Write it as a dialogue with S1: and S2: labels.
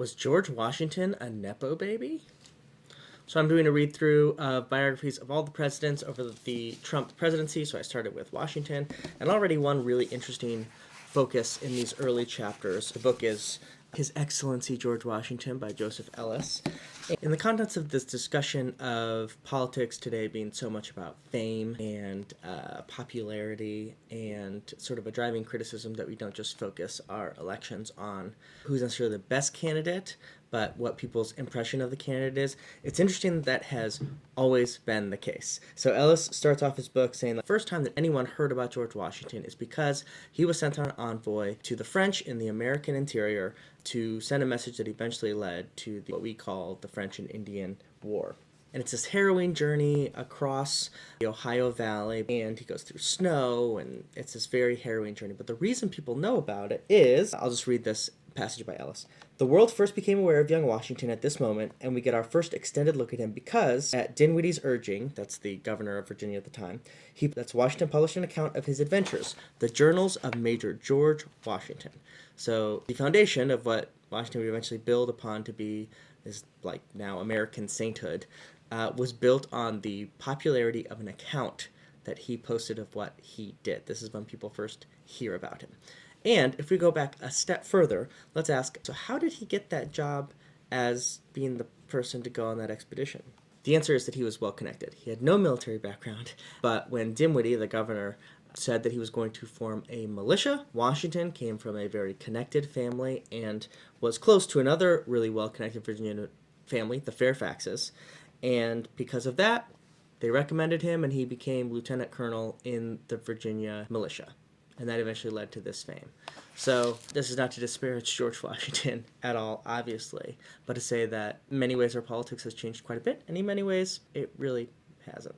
S1: Was George Washington a Nepo baby? So I'm doing a read through of biographies of all the presidents over the Trump presidency. So I started with Washington, and already one really interesting focus in these early chapters. The book is His Excellency George Washington by Joseph Ellis. In the context of this discussion of politics today being so much about fame and popularity and sort of a driving criticism that we don't just focus our elections on who's necessarily the best candidate, but what people's impression of the candidate is, it's interesting that has always been the case. So Ellis starts off his book saying the first time that anyone heard about George Washington is because he was sent on an envoy to the French in the American interior to send a message that eventually led to what we call the French and Indian War. And it's this harrowing journey across the Ohio Valley, and he goes through snow, and it's this very harrowing journey. But the reason people know about it is, I'll just read this passage by Ellis. The world first became aware of young Washington at this moment, and we get our first extended look at him because, at Dinwiddie's urging, that's the governor of Virginia at the time, Washington published an account of his adventures, the Journals of Major George Washington. So the foundation of what Washington would eventually build upon to be his, like, now American sainthood, was built on the popularity of an account that he posted of what he did. This is when people first hear about him. And if we go back a step further, let's ask, so how did he get that job as being the person to go on that expedition? The answer is that he was well connected. He had no military background, but when Dinwiddie, the governor, said that he was going to form a militia, Washington came from a very connected family and was close to another really well-connected Virginia family, the Fairfaxes. And because of that, they recommended him, and he became lieutenant colonel in the Virginia militia. And that eventually led to this fame. So this is not to disparage George Washington at all, obviously, but to say that in many ways our politics has changed quite a bit, and in many ways it really hasn't.